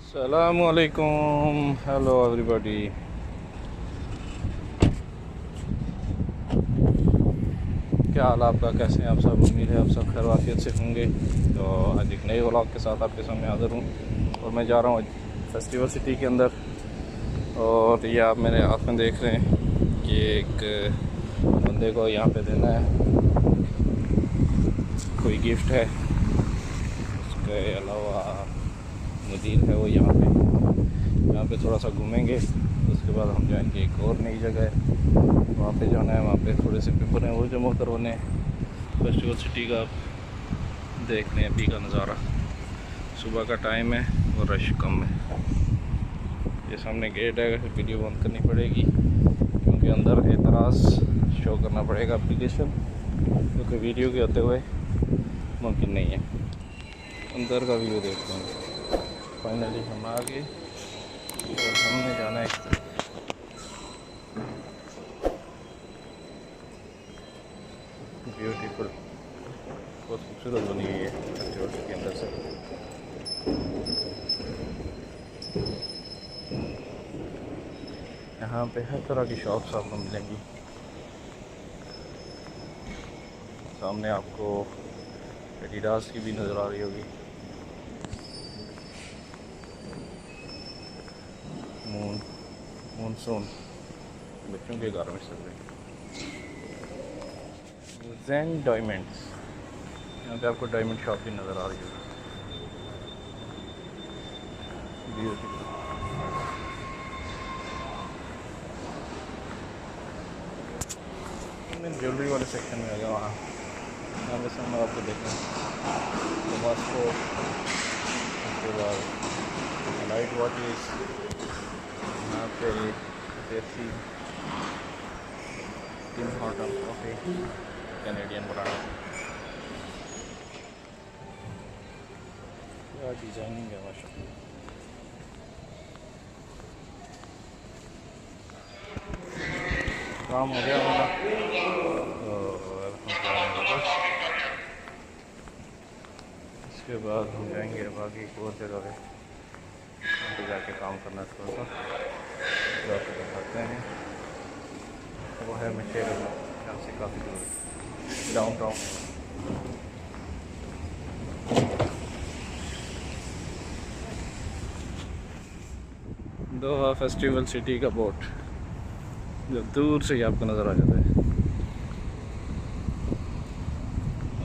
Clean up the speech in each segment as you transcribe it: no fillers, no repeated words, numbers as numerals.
Assalamualaikum, hello everybody. क्या हाल आपका, कैसे हैं आप सब? उम्मीद है आप सब खैर वाफियत से होंगे। तो आज एक नए व्लॉग के साथ आपके सामने हाज़िर हूँ और मैं जा रहा हूँ फेस्टिवल सिटी के अंदर। और ये आप मेरे हाथ में देख रहे हैं कि एक बंदे को यहाँ पे देना है, कोई गिफ्ट है। उसके अलावा मुदीर है वो यहाँ पे थोड़ा सा घूमेंगे। उसके बाद हम जाएंगे एक और नई जगह है, वहाँ पे जाना है। वहाँ पे थोड़े से पेपर हैं वो जमा करवाने। फेस्टिवल सिटी का आप देख लें अभी का नज़ारा। सुबह का टाइम है और रश कम है। ये सामने गेट है, वीडियो बंद करनी पड़ेगी क्योंकि अंदर एतराज़ शो करना पड़ेगा एप्लीकेशन, क्योंकि वीडियो के होते हुए मुमकिन नहीं है। अंदर का व्यू देखते हैं। फाइनली हम आ गए और हमने जाना है इस तरफ। ब्यूटीफुल, बहुत खूबसूरत बनी हुई है फेस्टिवल के अंदर से। यहाँ पे हर तरह की शॉप्स आपको मिलेंगी। सामने आपको एडिडास की भी नज़र आ रही होगी। मूनसून बच्चों के गारमेंट्स चल रहे हैं। ज़ेन डायमंड्स, यहाँ पे आपको डायमंड शॉप भी नज़र आ रही होगी। ब्यूटीफुल। मैं ज्वेलरी वाले सेक्शन में आ गया। वहाँ यहाँ पे सामने आपको देखना टोबास्को, उसके बाद लाइट वॉचेस, यहाँ पे Pepsi, Tim Horton coffee, Canadian brand. क्या डिज़ाइनिंग है माशाल्लाह। काम हो गया हमारा और हम जाएंगे बस। इसके बाद हम जाएंगे बाकी एक और जगह पे, वहाँ पे जाके काम करना है थोड़ा सा, जो आपको दिखाते हैं। वो है मिशेल, यहाँ से काफ़ी दूर डाउनटाउन। दोहा फेस्टिवल सिटी का बोर्ड जब दूर से ही आपको नज़र आ जाता है।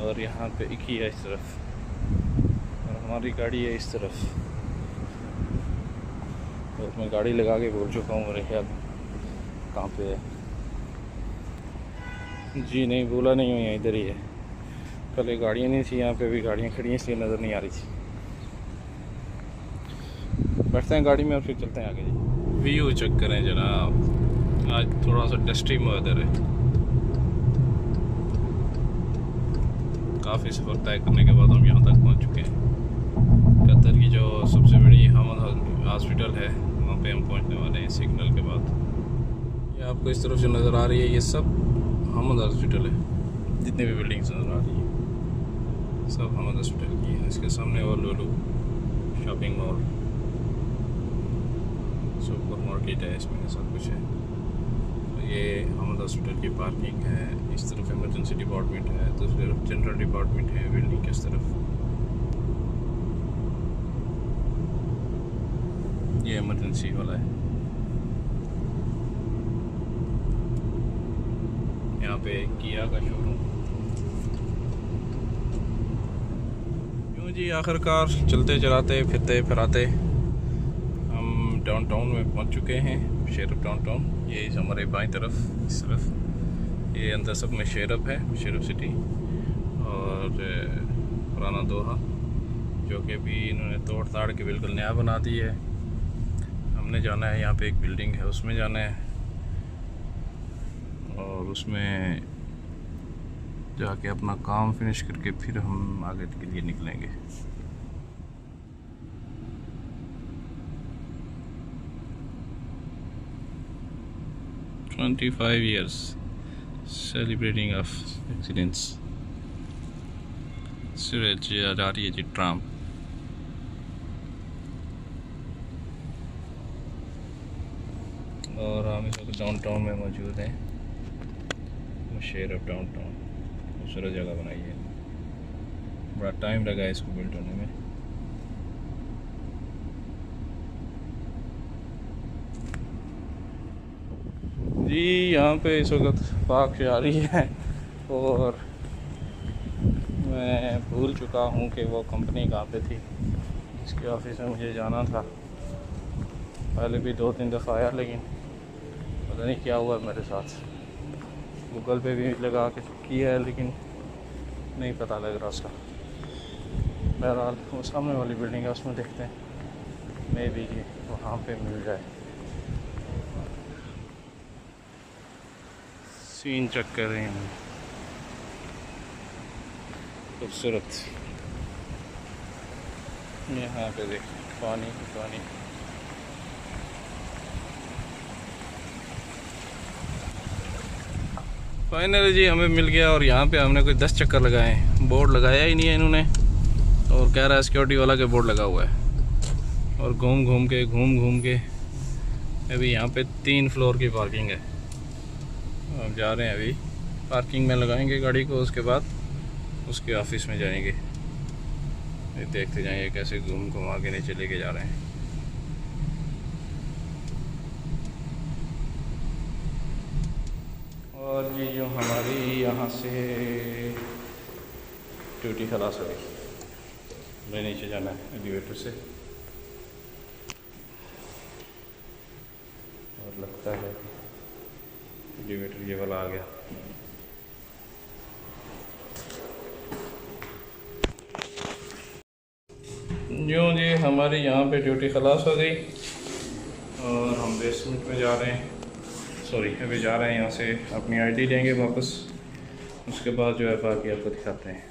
और यहाँ पे एक ही है इस तरफ और हमारी गाड़ी है इस तरफ। और मैं गाड़ी लगा के बोल चुका हूँ, मेरे ख्याल कहाँ पे है। जी नहीं, बोला नहीं हूँ, यहाँ इधर ही है। पहले गाड़ियाँ नहीं थी यहाँ पे, भी गाड़ियाँ खड़ी हैं इसलिए नज़र नहीं आ रही थी। बैठते हैं गाड़ी में और फिर चलते हैं आगे। जी व्यू चेक करें जनाब, आज थोड़ा सा डस्टी वेदर है। काफ़ी सफ़र तय करने के बाद हम यहाँ तक पहुँच चुके हैं। कतर की जो सबसे बड़ी हमद हॉस्पिटल है वहाँ पे हम पहुँचने वाले हैं सिग्नल के बाद। ये आपको इस तरफ जो नज़र आ रही है ये सब हमद हॉस्पिटल है। जितनी भी बिल्डिंग्स नज़र आ रही है सब हमद हॉस्पिटल की है। इसके सामने और लुलु शॉपिंग मॉल, सुपर मार्केट है, इसमें सब कुछ है। तो ये हमद हॉस्पिटल की पार्किंग है। इस तरफ इमरजेंसी डिपार्टमेंट है, दूसरी तरफ जनरल डिपार्टमेंट है बिल्डिंग के इस तरफ। ये इमरजेंसी वाला है। यहाँ पे किया का शोरूम। यूँ जी आखिरकार चलते चलाते फिरते फिराते हम डाउनटाउन में पहुँच चुके हैं। शेरफ डाउनटाउन, ये हमारे बाईं तरफ इस तरफ ये अंदर सब में शेरफ है, शेरफ सिटी। और पुराना दोहा जो कि अभी इन्होंने तोड़ ताड़ के बिल्कुल नया बना दी है। हमने जाना है, यहाँ पे एक बिल्डिंग है उसमें जाना है और उसमें जाके अपना काम फिनिश करके फिर हम आगे के लिए निकलेंगे। "25 years celebrating of accidents" सूरज जा रही है जी ट्राम। और हम इस वक्त डाउनटाउन में मौजूद हैं। शेर ऑफ डाउनटाउन, खूबसूरत जगह बनाई है, बड़ा टाइम लगा है इसको बिल्ड होने में। जी यहाँ पे इस वक्त पार्क जारी है और मैं भूल चुका हूँ कि वो कंपनी कहाँ पे थी जिसके ऑफिस में मुझे जाना था। पहले भी 2-3 दफ़ा आया लेकिन पता नहीं क्या हुआ मेरे साथ। गूगल पे भी लगा के किया है लेकिन नहीं पता लग रहा उसका। बहरहाल वो सामने वाली बिल्डिंग है, उसमें देखते हैं, मे बी कि वहाँ पे मिल जाए। सीन चेक कर रहे हैं, खूबसूरत। यहाँ पे देखिए पानी ही पानी। फाइनली जी हमें मिल गया और यहाँ पे हमने कोई 10 चक्कर लगाए हैं। बोर्ड लगाया ही नहीं है इन्होंने और कह रहा है सिक्योरिटी वाला के बोर्ड लगा हुआ है। और घूम घूम के अभी यहाँ पे 3 फ्लोर की पार्किंग है। हम जा रहे हैं अभी पार्किंग में लगाएंगे गाड़ी को, उसके बाद उसके ऑफिस में जाएंगे। देखते जाएंगे कैसे घुमा के नीचे लेके जा रहे हैं। और ये जो हमारी यहाँ से ड्यूटी खलास हो गई, मैं नीचे जाना है एलिवेटर से और लगता है एलिवेटर ये वाला आ गया। यूँ जी हमारी यहाँ पे ड्यूटी खलास हो गई और हम बेसमेंट में जा रहे हैं। सॉरी अभी जा रहे हैं यहाँ से अपनी आईडी लेंगे वापस, उसके बाद जो है बाकी आपको दिखाते हैं।